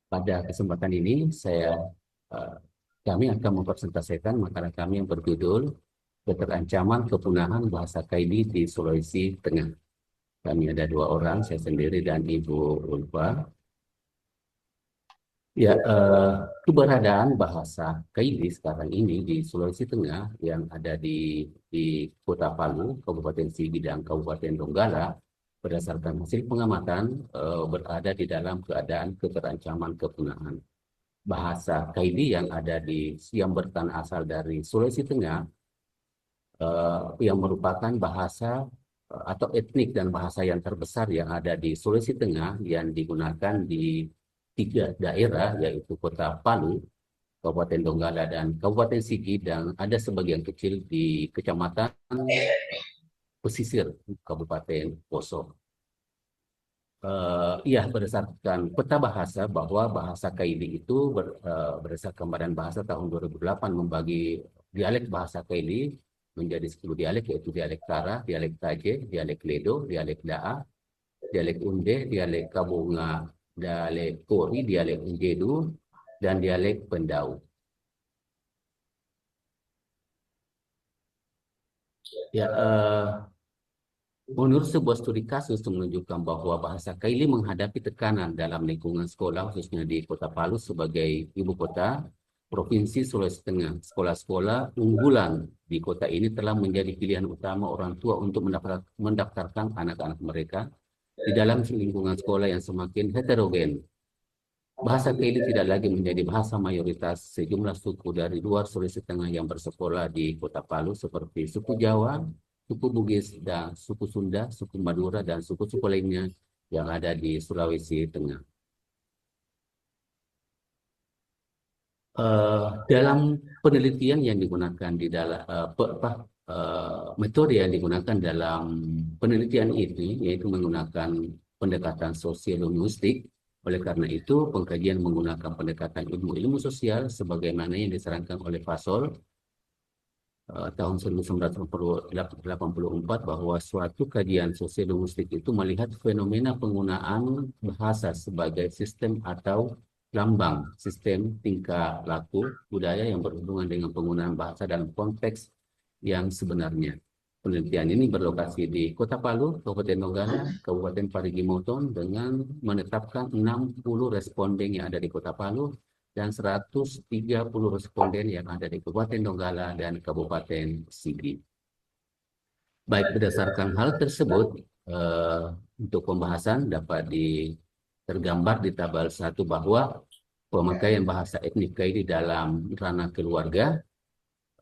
Pada kesempatan ini eh, kami akan mempresentasikan makalah kami yang berjudul Keterancaman Kepunahan Bahasa Kaili di Sulawesi Tengah. Kami ada dua orang, saya sendiri dan Ibu Ulfa. Ya, keberadaan bahasa Kaili sekarang ini di Sulawesi Tengah yang ada di Kota Palu, Kabupaten Sigi dan Kabupaten Donggala, berdasarkan hasil pengamatan berada di dalam keadaan keterancaman kepunahan. Bahasa Kaili yang ada yang bertan asal dari Sulawesi Tengah, yang merupakan bahasa atau etnik dan bahasa yang terbesar yang ada di Sulawesi Tengah yang digunakan di tiga daerah, yaitu Kota Palu, Kabupaten Donggala, dan Kabupaten Sigi, dan ada sebagian kecil di Kecamatan Pesisir Kabupaten Poso. Iya, berdasarkan peta bahasa bahwa bahasa Kaili itu berdasarkan Badan Bahasa tahun 2008 membagi dialek bahasa Kaili menjadi 10 dialek, yaitu dialek Tara, dialek Taje, dialek Ledo, dialek Daa, dialek Unde, dialek Kabunga, dialek Kori, dialek Unjedu, dan dialek Pendau. Ya, menurut sebuah studi kasus menunjukkan bahwa bahasa Kaili menghadapi tekanan dalam lingkungan sekolah, khususnya di Kota Palu sebagai ibu kota Provinsi Sulawesi Tengah. Sekolah-sekolah unggulan di kota ini telah menjadi pilihan utama orang tua untuk mendaftarkan anak-anak mereka di dalam lingkungan sekolah yang semakin heterogen. Bahasa Kaili tidak lagi menjadi bahasa mayoritas sejumlah suku dari luar Sulawesi Tengah yang bersekolah di Kota Palu seperti suku Jawa, suku Bugis, dan suku Sunda, suku Madura, dan suku-suku lainnya yang ada di Sulawesi Tengah. Eh, dalam penelitian yang digunakan di dalam metode yang digunakan dalam penelitian ini yaitu menggunakan pendekatan sosiolinguistik. Oleh karena itu, pengkajian menggunakan pendekatan ilmu-ilmu sosial sebagaimana yang disarankan oleh Fasol tahun 1984 bahwa suatu kajian sosiolinguistik itu melihat fenomena penggunaan bahasa sebagai sistem atau lambang sistem tingkah laku budaya yang berhubungan dengan penggunaan bahasa dalam konteks yang sebenarnya. Penelitian ini berlokasi di Kota Palu, Kabupaten Donggala, Kabupaten Parigi Motong dengan menetapkan 60 responden yang ada di Kota Palu dan 130 responden yang ada di Kabupaten Donggala dan Kabupaten Sigi. Baik, berdasarkan hal tersebut, eh, untuk pembahasan dapat tergambar di tabel 1 bahwa pemakaian bahasa etnik Kaili dalam ranah keluarga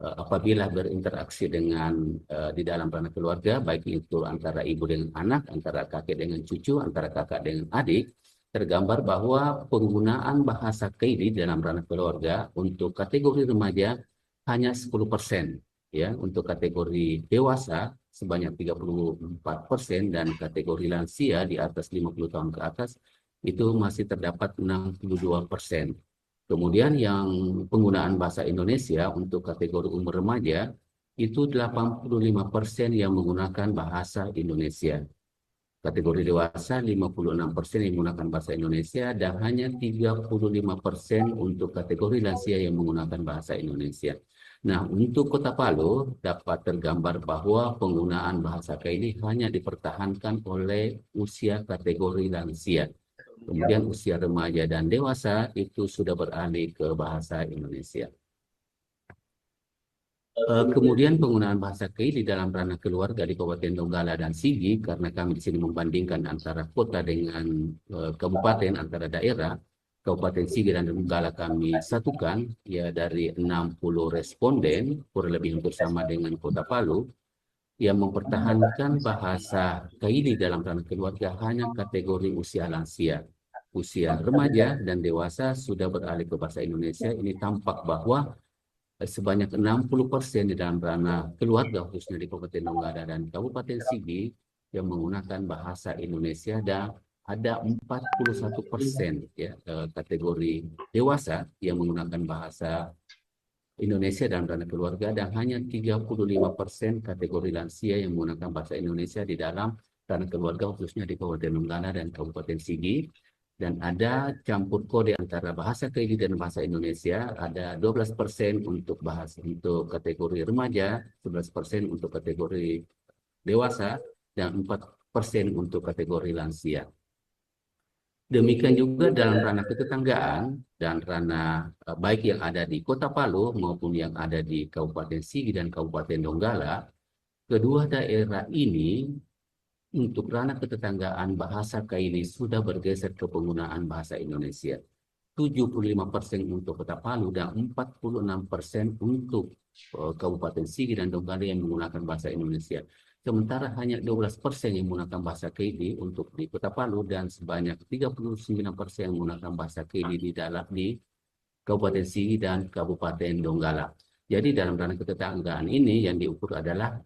apabila berinteraksi di dalam ranah keluarga, baik itu antara ibu dengan anak, antara kakek dengan cucu, antara kakak dengan adik, tergambar bahwa penggunaan bahasa Kaili dalam ranah keluarga untuk kategori remaja hanya 10%, ya, untuk kategori dewasa sebanyak 34% dan kategori lansia di atas 50 tahun ke atas itu masih terdapat 62%. Kemudian yang penggunaan bahasa Indonesia untuk kategori umur remaja itu 85% yang menggunakan bahasa Indonesia. Kategori dewasa 56% yang menggunakan bahasa Indonesia dan hanya 35% untuk kategori lansia yang menggunakan bahasa Indonesia. Nah, untuk Kota Palu dapat tergambar bahwa penggunaan bahasa Kaili hanya dipertahankan oleh usia kategori lansia. Kemudian usia remaja dan dewasa itu sudah beralih ke bahasa Indonesia. Kemudian penggunaan bahasa Kei di dalam ranah keluarga di Kabupaten Donggala dan Sigi, karena kami di sini membandingkan antara kota dengan kabupaten, antara daerah, Kabupaten Sigi dan Donggala kami satukan, ya dari 60 responden, kurang lebih hampir sama dengan Kota Palu, yang mempertahankan bahasa Kaili dalam ranah keluarga hanya kategori usia lansia. Usia remaja dan dewasa sudah beralih ke bahasa Indonesia. Ini tampak bahwa sebanyak 60% di dalam ranah keluarga, khususnya di Kabupaten Donggala dan Kabupaten Sigi, yang menggunakan bahasa Indonesia, dan ada 41% ya, kategori dewasa yang menggunakan bahasa Indonesia dalam ranah keluarga, dan hanya 35% kategori lansia yang menggunakan bahasa Indonesia di dalam ranah keluarga, khususnya di Kabupaten Donggala dan Kabupaten Sigi. Dan ada campur kode antara bahasa Kaili dan bahasa Indonesia. Ada 12% untuk untuk kategori remaja, 11% untuk kategori dewasa, dan 4% untuk kategori lansia. Demikian juga dalam ranah ketetanggaan dan ranah baik yang ada di Kota Palu maupun yang ada di Kabupaten Sigi dan Kabupaten Donggala, kedua daerah ini untuk ranah ketetanggaan bahasa Kaili sudah bergeser ke penggunaan bahasa Indonesia. 75% untuk Kota Palu dan 46% untuk Kabupaten Sigi dan Donggala yang menggunakan bahasa Indonesia. Sementara hanya 12% yang menggunakan bahasa Kaili untuk di Kota Palu dan sebanyak 39% yang menggunakan bahasa Kaili di Kabupaten Sigi dan Kabupaten Donggala. Jadi dalam ranah ketetanggaan ini yang diukur adalah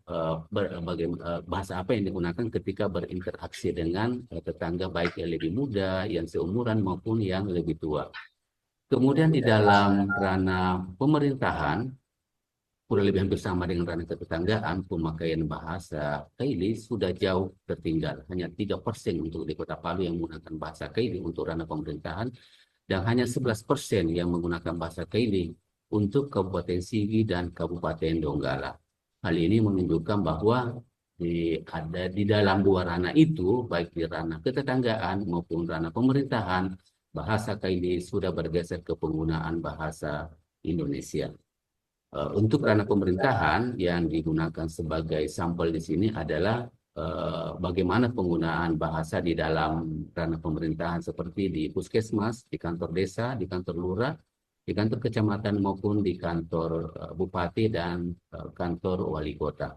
bahasa apa yang digunakan ketika berinteraksi dengan tetangga baik yang lebih muda, yang seumuran maupun yang lebih tua. Kemudian di dalam ranah pemerintahan, kurang lebih hampir sama dengan ranah ketetanggaan, pemakaian bahasa Kaili sudah jauh tertinggal. Hanya 3% untuk di Kota Palu yang menggunakan bahasa Kaili untuk ranah pemerintahan, dan hanya 11% yang menggunakan bahasa Kaili untuk Kabupaten Sigi dan Kabupaten Donggala. Hal ini menunjukkan bahwa ada di dalam dua ranah itu, baik di ranah ketetanggaan maupun ranah pemerintahan, bahasa Kaili sudah bergeser ke penggunaan bahasa Indonesia. Untuk ranah pemerintahan yang digunakan sebagai sampel di sini adalah bagaimana penggunaan bahasa di dalam ranah pemerintahan seperti di puskesmas, di kantor desa, di kantor lurah, di kantor kecamatan maupun di kantor bupati dan kantor wali kota.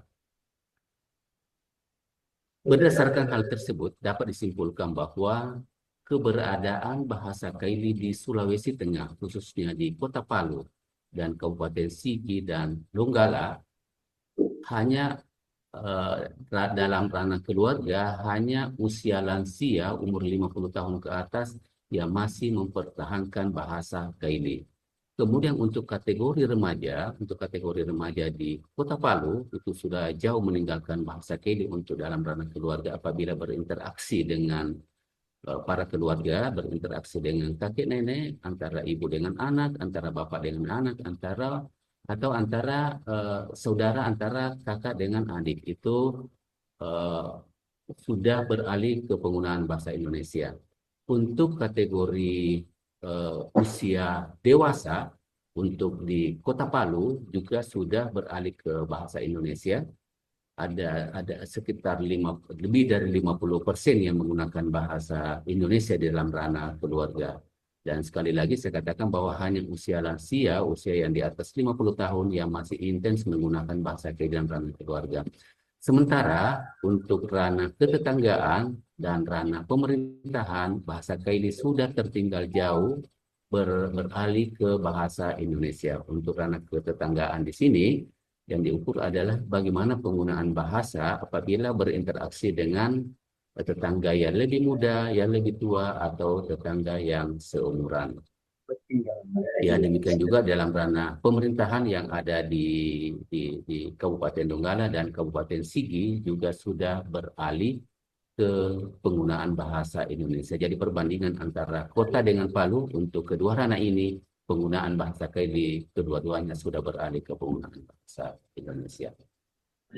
Berdasarkan hal tersebut, dapat disimpulkan bahwa keberadaan bahasa Kaili di Sulawesi Tengah, khususnya di Kota Palu dan Kabupaten Sigi dan Donggala, hanya dalam ranah keluarga, hanya usia lansia umur 50 tahun ke atas yang masih mempertahankan bahasa Kaili. Kemudian untuk kategori remaja di Kota Palu itu sudah jauh meninggalkan bahasa Kaili untuk dalam ranah keluarga apabila berinteraksi dengan para keluarga, berinteraksi dengan kakek nenek, antara ibu dengan anak, antara bapak dengan anak, antara saudara, antara kakak dengan adik itu sudah beralih ke penggunaan bahasa Indonesia. Untuk kategori usia dewasa, untuk di Kota Palu juga sudah beralih ke bahasa Indonesia. Ada sekitar lebih dari 50% yang menggunakan bahasa Indonesia di dalam ranah keluarga. Dan sekali lagi saya katakan bahwa hanya usia lansia, usia yang di atas 50 tahun yang masih intens menggunakan bahasa Kaili dalam ranah keluarga. Sementara untuk ranah ketetanggaan dan ranah pemerintahan, bahasa Kaili sudah tertinggal jauh beralih ke bahasa Indonesia. Untuk ranah ketetanggaan di sini, yang diukur adalah bagaimana penggunaan bahasa apabila berinteraksi dengan tetangga yang lebih muda, yang lebih tua, atau tetangga yang seumuran. Ya, demikian juga dalam ranah pemerintahan yang ada di Kabupaten Donggala dan Kabupaten Sigi juga sudah beralih ke penggunaan bahasa Indonesia. Jadi perbandingan antara kota dengan Palu untuk kedua ranah ini, penggunaan bahasa Kaili kedua-duanya sudah beralih ke penggunaan bahasa Indonesia.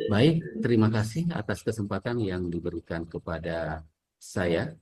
Baik, terima kasih atas kesempatan yang diberikan kepada saya.